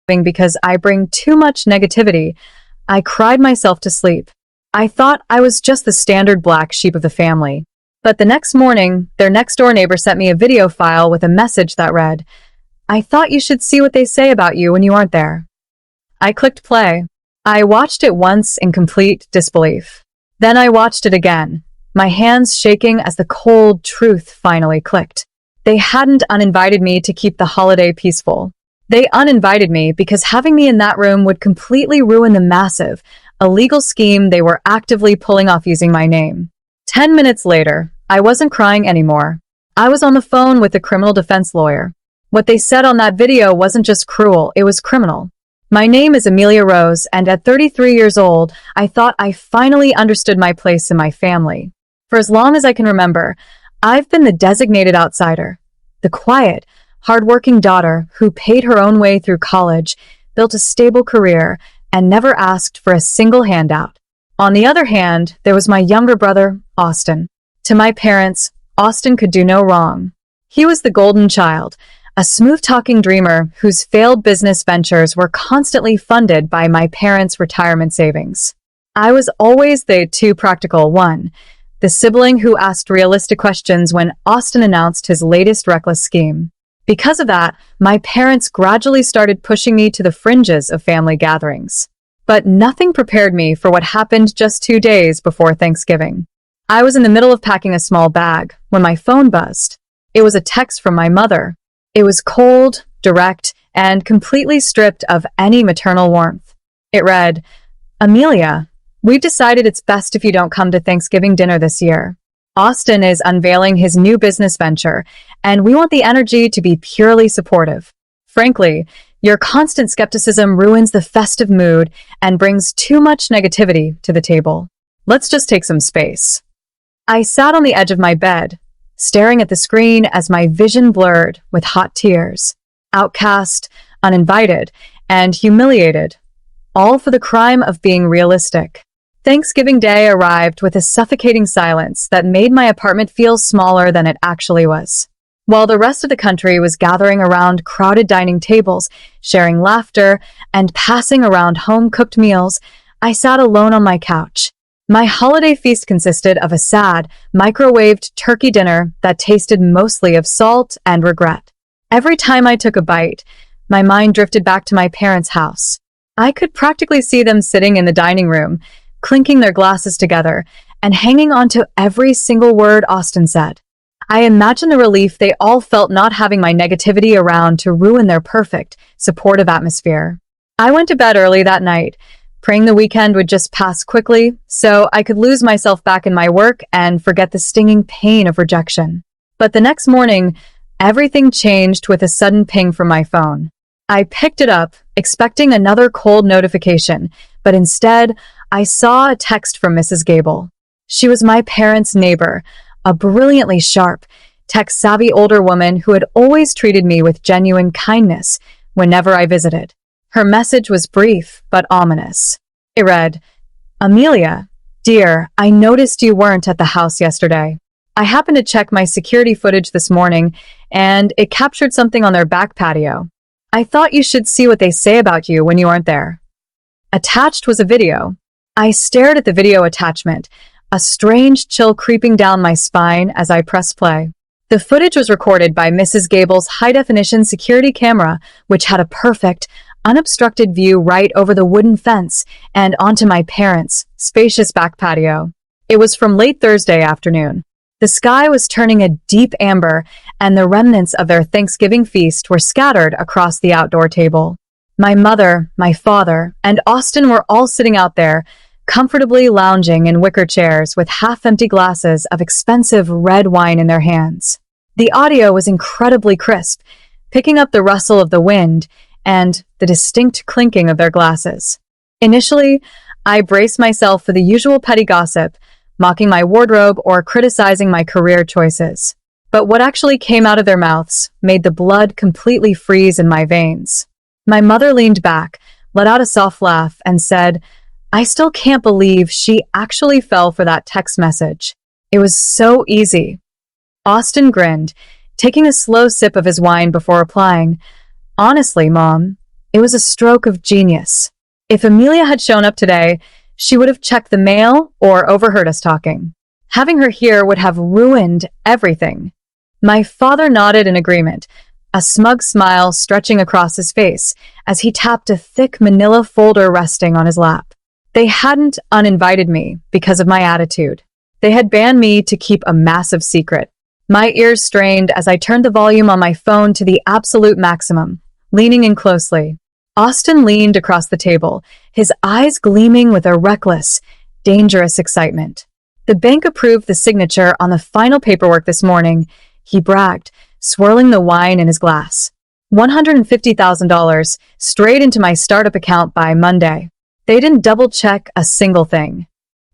because I bring too much negativity. I cried myself to sleep. I thought I was just the standard black sheep of the family. But the next morning, their next-door neighbor sent me a video file with a message that read, "I thought you should see what they say about you when you aren't there." I clicked play. I watched it once in complete disbelief. Then I watched it again, my hands shaking as the cold truth finally clicked. They hadn't uninvited me to keep the holiday peaceful. They uninvited me because having me in that room would completely ruin the massive, illegal scheme they were actively pulling off using my name. 10 minutes later, I wasn't crying anymore. I was on the phone with a criminal defense lawyer. What they said on that video wasn't just cruel, it was criminal. My name is Amelia Rose, and at 33 years old, I thought I finally understood my place in my family. For as long as I can remember, I've been the designated outsider, the quiet, hardworking daughter who paid her own way through college, built a stable career, and never asked for a single handout. On the other hand, there was my younger brother, Austin. To my parents, Austin could do no wrong. He was the golden child, a smooth-talking dreamer whose failed business ventures were constantly funded by my parents' retirement savings. I was always the too practical one, the sibling who asked realistic questions when Austin announced his latest reckless scheme. Because of that, my parents gradually started pushing me to the fringes of family gatherings. But nothing prepared me for what happened just 2 days before Thanksgiving. I was in the middle of packing a small bag when my phone buzzed. It was a text from my mother. It was cold, direct, and completely stripped of any maternal warmth. It read, "Amelia, we've decided it's best if you don't come to Thanksgiving dinner this year. Austin is unveiling his new business venture, and we want the energy to be purely supportive. Frankly, your constant skepticism ruins the festive mood and brings too much negativity to the table. Let's just take some space." I sat on the edge of my bed, staring at the screen as my vision blurred with hot tears. Outcast, uninvited, and humiliated, all for the crime of being realistic. Thanksgiving Day arrived with a suffocating silence that made my apartment feel smaller than it actually was. While the rest of the country was gathering around crowded dining tables, sharing laughter, and passing around home-cooked meals, I sat alone on my couch. My holiday feast consisted of a sad, microwaved turkey dinner that tasted mostly of salt and regret. Every time I took a bite, my mind drifted back to my parents' house. I could practically see them sitting in the dining room, clinking their glasses together, and hanging on to every single word Austin said. I imagined the relief they all felt not having my negativity around to ruin their perfect, supportive atmosphere. I went to bed early that night, praying the weekend would just pass quickly so I could lose myself back in my work and forget the stinging pain of rejection. But the next morning, everything changed with a sudden ping from my phone. I picked it up, expecting another cold notification, but instead, I saw a text from Mrs. Gable. She was my parents' neighbor, a brilliantly sharp, tech-savvy older woman who had always treated me with genuine kindness whenever I visited. Her message was brief but ominous. It read, "Amelia, dear, I noticed you weren't at the house yesterday. I happened to check my security footage this morning, and it captured something on their back patio. I thought you should see what they say about you when you aren't there." Attached was a video. I stared at the video attachment, a strange chill creeping down my spine as I pressed play. The footage was recorded by Mrs. Gable's high-definition security camera, which had a perfect, unobstructed view right over the wooden fence and onto my parents' spacious back patio. It was from late Thursday afternoon. The sky was turning a deep amber, and the remnants of their Thanksgiving feast were scattered across the outdoor table. My mother, my father, and Austin were all sitting out there, comfortably lounging in wicker chairs with half-empty glasses of expensive red wine in their hands. The audio was incredibly crisp, picking up the rustle of the wind and the distinct clinking of their glasses. Initially, I braced myself for the usual petty gossip, mocking my wardrobe or criticizing my career choices. But what actually came out of their mouths made the blood completely freeze in my veins. My mother leaned back, let out a soft laugh, and said, "I still can't believe she actually fell for that text message. It was so easy." Austin grinned, taking a slow sip of his wine before replying, "Honestly, Mom, It was a stroke of genius. If Amelia had shown up today, she would have checked the mail or overheard us talking. Having her here would have ruined everything. My father nodded in agreement, a smug smile stretching across his face as he tapped a thick manila folder resting on his lap. They hadn't uninvited me because of my attitude. They had banned me to keep a massive secret. My ears strained as I turned the volume on my phone to the absolute maximum, leaning in closely. Austin leaned across the table, his eyes gleaming with a reckless, dangerous excitement. The bank approved the signature on the final paperwork this morning, he bragged, swirling the wine in his glass. $150,000 straight into my startup account by Monday. They didn't double-check a single thing.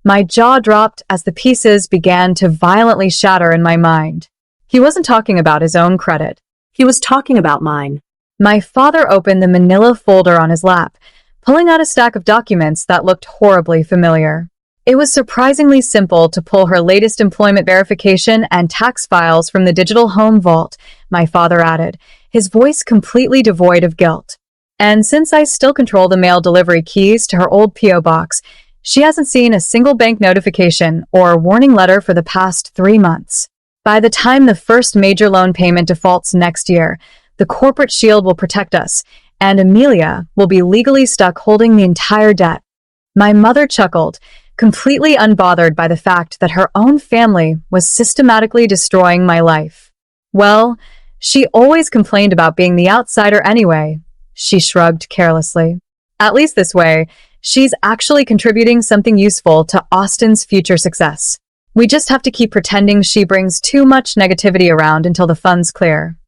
My jaw dropped as the pieces began to violently shatter in my mind. He wasn't talking about his own credit. He was talking about mine. My father opened the manila folder on his lap, pulling out a stack of documents that looked horribly familiar. It was surprisingly simple to pull her latest employment verification and tax files from the digital home vault, my father added, his voice completely devoid of guilt. And since I still control the mail delivery keys to her old P.O. box, she hasn't seen a single bank notification or warning letter for the past 3 months. By the time the first major loan payment defaults next year, the corporate shield will protect us, and Amelia will be legally stuck holding the entire debt. My mother chuckled, completely unbothered by the fact that her own family was systematically destroying my life. Well, she always complained about being the outsider anyway, she shrugged carelessly. At least this way, she's actually contributing something useful to Austin's future success. We just have to keep pretending she brings too much negativity around until the funds clear.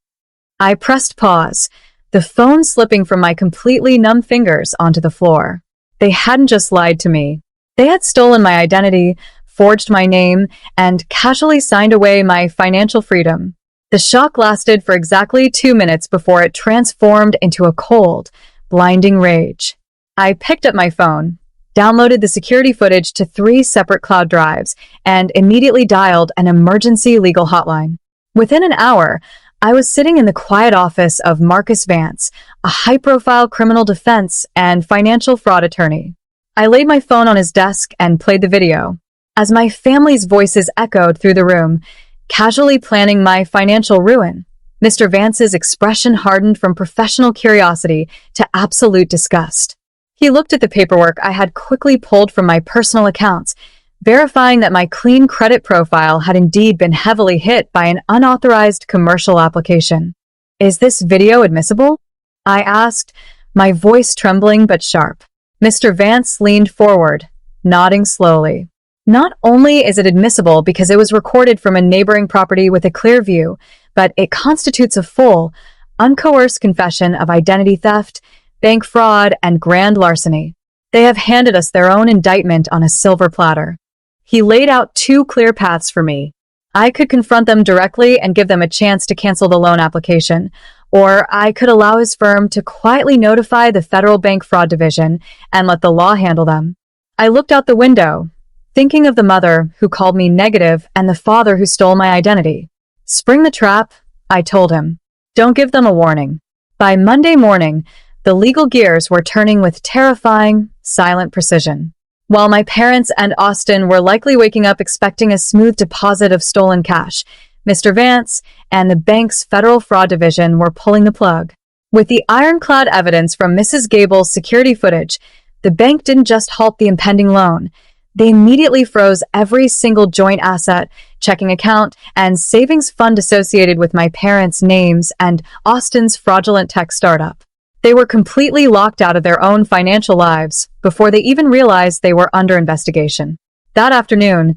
I pressed pause, the phone slipping from my completely numb fingers onto the floor. They hadn't just lied to me. They had stolen my identity, forged my name, and casually signed away my financial freedom. The shock lasted for exactly 2 minutes before it transformed into a cold, blinding rage. I picked up my phone, downloaded the security footage to 3 separate cloud drives, and immediately dialed an emergency legal hotline. Within an hour, I was sitting in the quiet office of Marcus Vance, a high-profile criminal defense and financial fraud attorney. I laid my phone on his desk and played the video. As my family's voices echoed through the room, casually planning my financial ruin, Mr. Vance's expression hardened from professional curiosity to absolute disgust. He looked at the paperwork I had quickly pulled from my personal accounts, verifying that my clean credit profile had indeed been heavily hit by an unauthorized commercial application. "Is this video admissible?" I asked, my voice trembling but sharp. Mr. Vance leaned forward, nodding slowly. "Not only is it admissible because it was recorded from a neighboring property with a clear view, but it constitutes a full, uncoerced confession of identity theft, bank fraud, and grand larceny. They have handed us their own indictment on a silver platter." He laid out 2 clear paths for me. I could confront them directly and give them a chance to cancel the loan application, or I could allow his firm to quietly notify the Federal Bank Fraud Division and let the law handle them. I looked out the window, thinking of the mother who called me negative and the father who stole my identity. "Spring the trap," I told him. "Don't give them a warning." By Monday morning, the legal gears were turning with terrifying, silent precision. While my parents and Austin were likely waking up expecting a smooth deposit of stolen cash, Mr. Vance and the bank's Federal Fraud Division were pulling the plug. With the ironclad evidence from Mrs. Gable's security footage, the bank didn't just halt the impending loan. They immediately froze every single joint asset, checking account, and savings fund associated with my parents' names and Austin's fraudulent tech startup. They were completely locked out of their own financial lives before they even realized they were under investigation. That afternoon,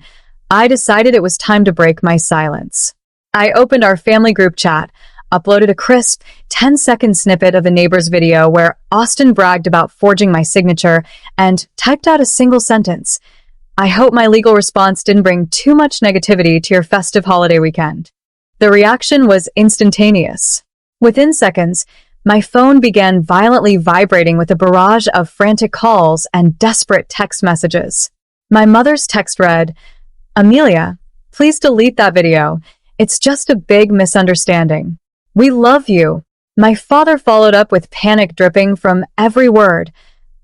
I decided it was time to break my silence. I opened our family group chat, uploaded a crisp 10-second snippet of a neighbor's video where Austin bragged about forging my signature, and typed out a single sentence: "I hope my legal response didn't bring too much negativity to your festive holiday weekend." The reaction was instantaneous. Within seconds, my phone began violently vibrating with a barrage of frantic calls and desperate text messages. My mother's text read, "Amelia, please delete that video. It's just a big misunderstanding. We love you. My father followed up with panic dripping from every word.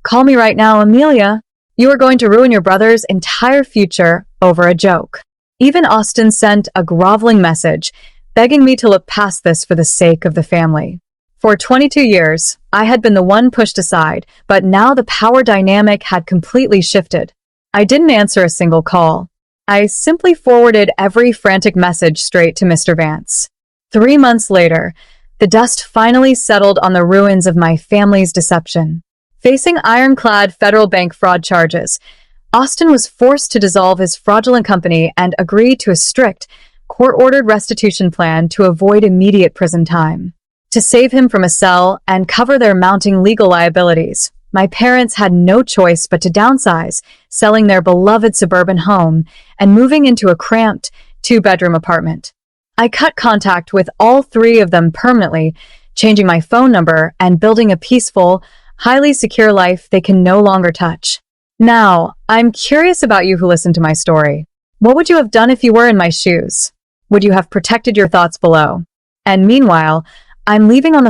Call me right now, Amelia. You are going to ruin your brother's entire future over a joke. Even Austin sent a groveling message, begging me to look past this for the sake of the family. For 22 years, I had been the one pushed aside, but now the power dynamic had completely shifted. I didn't answer a single call. I simply forwarded every frantic message straight to Mr. Vance. 3 months later, the dust finally settled on the ruins of my family's deception. Facing ironclad federal bank fraud charges, Austin was forced to dissolve his fraudulent company and agree to a strict, court-ordered restitution plan to avoid immediate prison time. To save him from a cell and cover their mounting legal liabilities, my parents had no choice but to downsize, selling their beloved suburban home and moving into a cramped, 2-bedroom apartment. I cut contact with all 3 of them permanently, changing my phone number and building a peaceful, highly secure life they can no longer touch. Now, I'm curious about you who listened to my story. What would you have done if you were in my shoes? Would you have protected your thoughts below? And meanwhile, I'm leaving on the